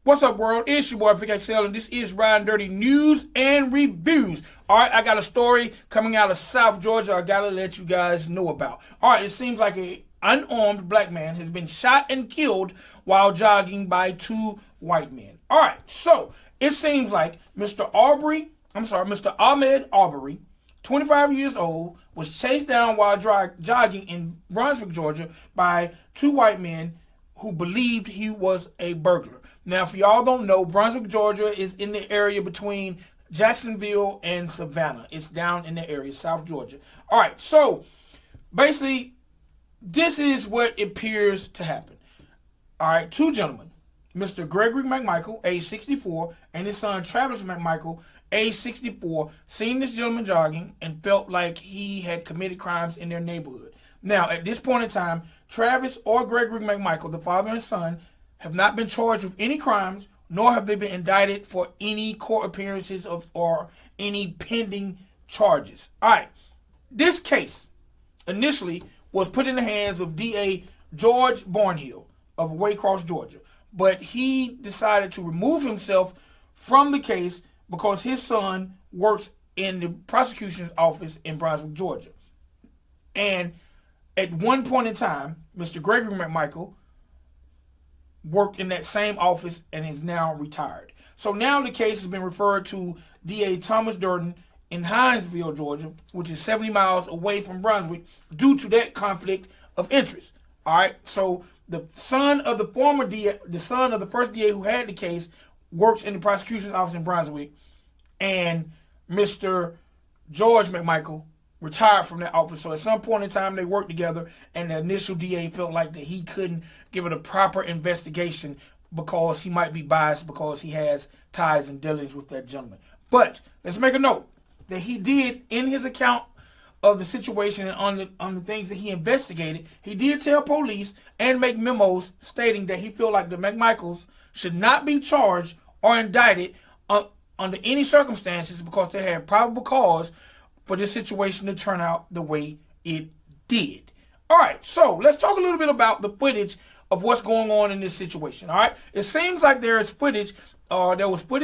What's up, world? It's your boy, Vic XL, and this is Riding Dirty News and Reviews. All right, I got a story coming out of South Georgia I gotta let you guys know about. All right, it seems like an unarmed black man has been shot and killed while jogging by two white men. All right, so it seems like Mr. Ahmed Arbery, 25 years old, was chased down while jogging in Brunswick, Georgia by two white men who believed he was a burglar. Now, if y'all don't know, Brunswick, Georgia is in the area between Jacksonville and Savannah. It's down in the area, South Georgia. All right, so basically, this is what appears to happen. All right, two gentlemen, Mr. Gregory McMichael, age 64, and his son Travis McMichael, age 64, seen this gentleman jogging and felt like he had committed crimes in their neighborhood. Now, at this point in time, Travis or Gregory McMichael, the father and son, have not been charged with any crimes, nor have they been indicted for any court appearances or any pending charges. All right, this case initially was put in the hands of DA George Barnhill of Waycross, Georgia, but he decided to remove himself from the case because his son works in the prosecution's office in Brunswick, Georgia. And at one point in time, Mr. Gregory McMichael worked in that same office and is now retired. So now the case has been referred to DA Thomas Durden in Hinesville, Georgia, which is 70 miles away from Brunswick, due to that conflict of interest. All right, so the son of the former DA, the son of the first DA who had the case, works in the prosecution's office in Brunswick, and Mr. George McMichael retired from that office. So at some point in time, they worked together, and the initial DA felt like that he couldn't give it a proper investigation because he might be biased because he has ties and dealings with that gentleman. But let's make a note that he did, in his account of the situation and on the things that he investigated, he did tell police and make memos stating that he felt like the McMichaels should not be charged or indicted under any circumstances because they had probable cause for this situation to turn out the way it did. All right, so let's talk a little bit about the footage of what's going on in this situation. All right, it seems like there was footage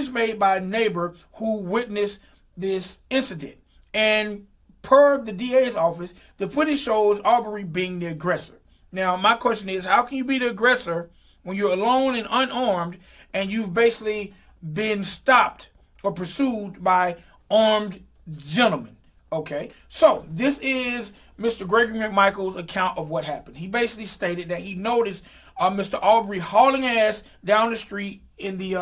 made by a neighbor who witnessed this incident, and per the DA's office, the footage shows Arbery being the aggressor. Now, my question is, how can you be the aggressor when you're alone and unarmed, and you've basically been stopped or pursued by armed gentlemen? Okay, so this is Mr. Gregory McMichael's account of what happened. He basically stated that he noticed Mr. Arbery hauling ass down the street in the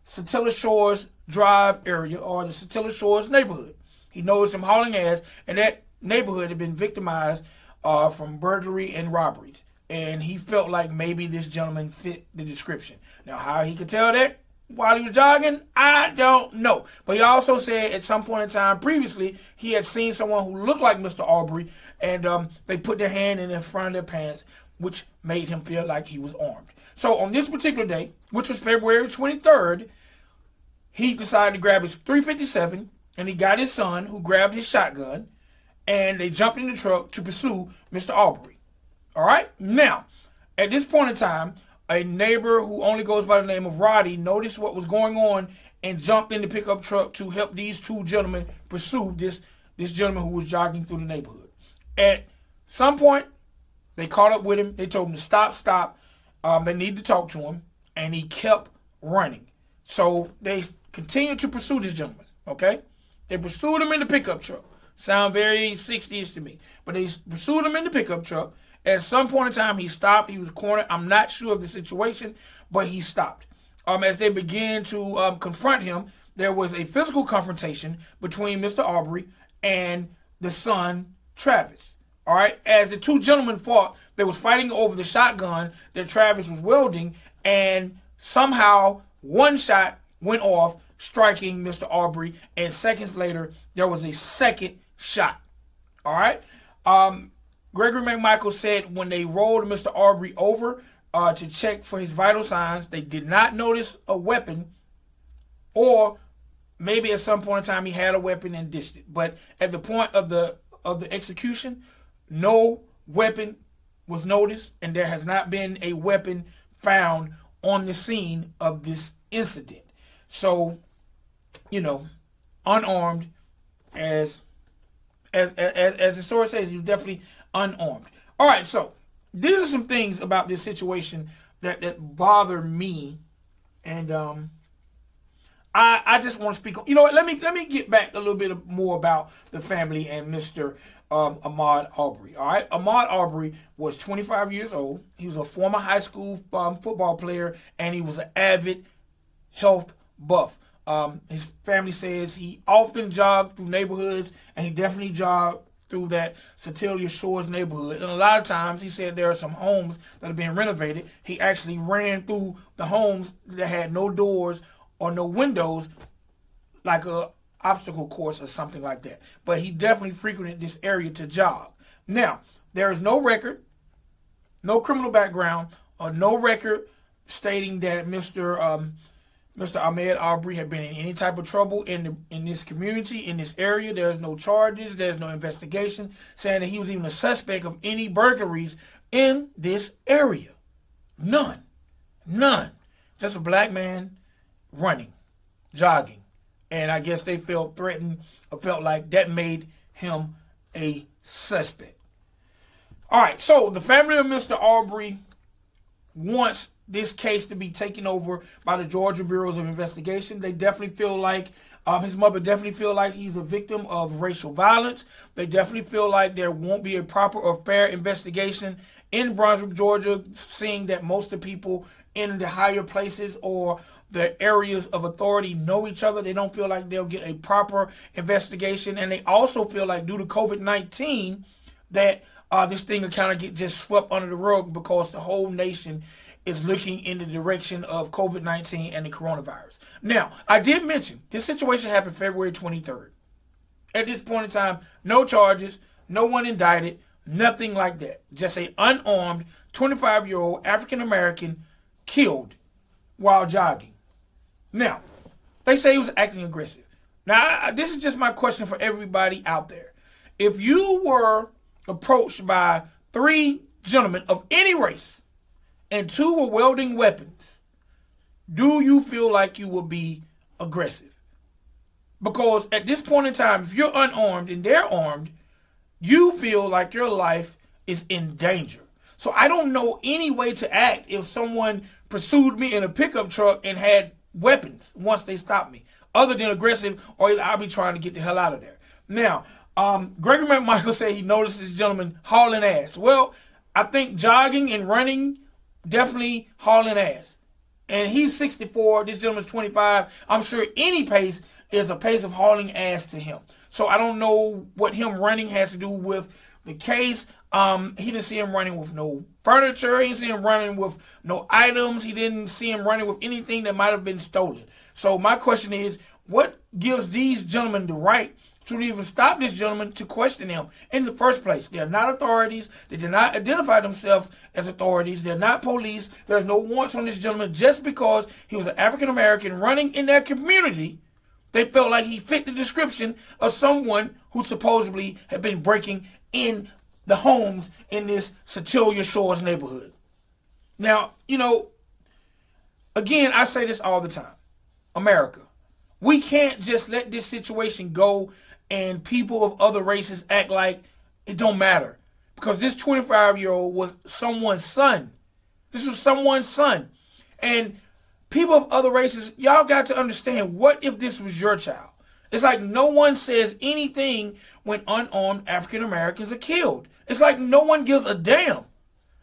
Satilla Shores Drive area, or the Satilla Shores neighborhood. He noticed him hauling ass, and that neighborhood had been victimized from burglary and robberies. And he felt like maybe this gentleman fit the description. Now, how he could tell that while he was jogging, I don't know. But he also said at some point in time previously, he had seen someone who looked like Mr. Arbery, and they put their hand in the front of their pants, which made him feel like he was armed. So on this particular day, which was February 23rd, he decided to grab his .357, and he got his son, who grabbed his shotgun, and they jumped in the truck to pursue Mr. Arbery. All right? Now, at this point in time, a neighbor who only goes by the name of Roddy noticed what was going on and jumped in the pickup truck to help these two gentlemen pursue this gentleman who was jogging through the neighborhood. At some point, they caught up with him. They told him to stop. They needed to talk to him, and he kept running. So they continued to pursue this gentleman, okay? They pursued him in the pickup truck. Sound very 60s to me. But they pursued him in the pickup truck. At some point in time, he stopped. He was cornered. I'm not sure of the situation, but he stopped. As they began to confront him, there was a physical confrontation between Mr. Arbery and the son, Travis. All right? As the two gentlemen fought, they was fighting over the shotgun that Travis was wielding, and somehow one shot went off, striking Mr. Arbery, and seconds later, there was a second shot. All right? Gregory McMichael said when they rolled Mr. Arbery over to check for his vital signs, they did not notice a weapon, or maybe at some point in time he had a weapon and dished it. But at the point of the execution, no weapon was noticed, and there has not been a weapon found on the scene of this incident. So, unarmed, as the story says, he was definitely unarmed. All right, so these are some things about this situation that bother me, and I just want to speak on. You know what? Let me get back a little bit more about the family and Mr. Ahmaud Arbery. All right, Ahmaud Arbery was 25 years old. He was a former high school football player, and he was an avid health buff. His family says he often jogged through neighborhoods, and he definitely jogged through that Satilla Shores neighborhood. And a lot of times, he said there are some homes that are being renovated. He actually ran through the homes that had no doors or no windows, like a obstacle course or something like that. But he definitely frequented this area to jog. Now, there is no record, no criminal background, or no record stating that Mr. Ahmaud Arbery had been in any type of trouble in this community, in this area. There's no charges. There's no investigation saying that he was even a suspect of any burglaries in this area. None. Just a black man running, jogging. And I guess they felt threatened or felt like that made him a suspect. All right, so the family of Mr. Arbery wants this case to be taken over by the Georgia Bureaus of Investigation. They definitely feel like, his mother definitely feel like he's a victim of racial violence. They definitely feel like there won't be a proper or fair investigation in Brunswick, Georgia, seeing that most of the people in the higher places or the areas of authority know each other. They don't feel like they'll get a proper investigation. And they also feel like due to COVID-19 that this thing will kind of get just swept under the rug because the whole nation is looking in the direction of COVID-19 and the coronavirus. Now, I did mention this situation happened February 23rd. At this point in time, no charges, no one indicted, nothing like that. Just an unarmed 25-year-old African-American killed while jogging. Now, they say he was acting aggressive. Now, this is just my question for everybody out there. If you were approached by 3 gentlemen of any race and 2 were wielding weapons, do you feel like you would be aggressive? Because at this point in time, if you're unarmed and they're armed, you feel like your life is in danger. So I don't know any way to act if someone pursued me in a pickup truck and had weapons once they stopped me, other than aggressive, or I'll be trying to get the hell out of there. Now, Gregory McMichael said he noticed this gentleman hauling ass. Well, I think jogging and running, definitely hauling ass. And he's 64, this gentleman's 25. I'm sure any pace is a pace of hauling ass to him. So I don't know what him running has to do with the case. He didn't see him running with no furniture. He didn't see him running with no items. He didn't see him running with anything that might have been stolen. So my question is, what gives these gentlemen the right to even stop this gentleman to question him in the first place? They're not authorities. They did not identify themselves as authorities. They're not police. There's no warrants on this gentleman. Just because he was an African-American running in their community, they felt like he fit the description of someone who supposedly had been breaking in the homes in this Satilla Shores neighborhood. Now, again, I say this all the time. America, we can't just let this situation go and people of other races act like it don't matter. Because this 25-year-old was someone's son. This was someone's son. And people of other races, y'all got to understand, what if this was your child? It's like no one says anything when unarmed African Americans are killed. It's like no one gives a damn.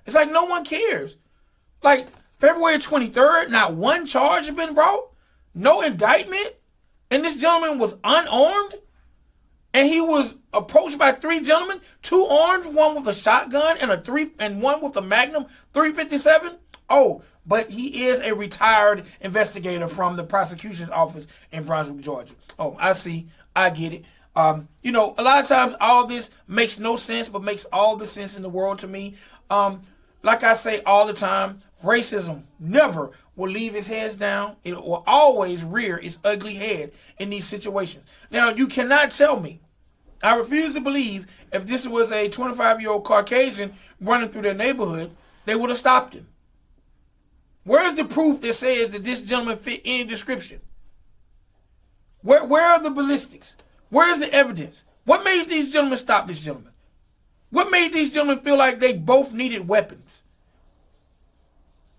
It's like no one cares. Like February 23rd, not one charge has been brought, no indictment, and this gentleman was unarmed, and he was approached by 3 gentlemen, 2 armed, one with a shotgun and one with a Magnum 357. Oh, but he is a retired investigator from the prosecution's office in Brunswick, Georgia. Oh, I see. I get it. A lot of times all this makes no sense, but makes all the sense in the world to me. Like I say all the time, racism never will leave its heads down. It will always rear its ugly head in these situations. Now, you cannot tell me, I refuse to believe, if this was a 25-year-old Caucasian running through their neighborhood, they would have stopped him. Where's the proof that says that this gentleman fit any description? Where are the ballistics? Where is the evidence? What made these gentlemen stop this gentleman? What made these gentlemen feel like they both needed weapons?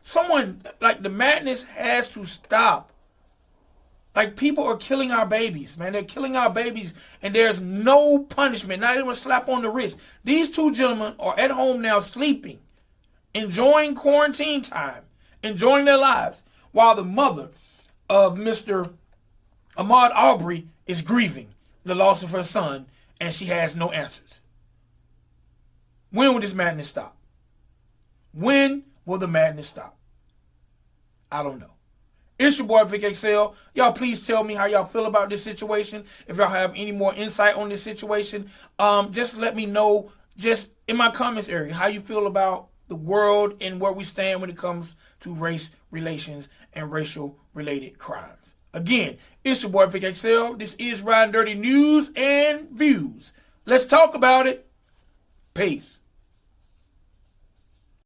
Someone, like, the madness has to stop. Like, people are killing our babies, man. They're killing our babies, and there's no punishment, not even a slap on the wrist. These two gentlemen are at home now sleeping, enjoying quarantine time, enjoying their lives, while the mother of Mr. Ahmaud Arbery is grieving the loss of her son, and she has no answers. When will this madness stop? When will the madness stop? I don't know. It's your boy Vic XL. Y'all please tell me how y'all feel about this situation. If y'all have any more insight on this situation, just let me know just in my comments area how you feel about the world and where we stand when it comes to race relations and racial related crimes. Again, it's your boy Vic XL. This is Riding Dirty News and Views. Let's talk about it. Peace.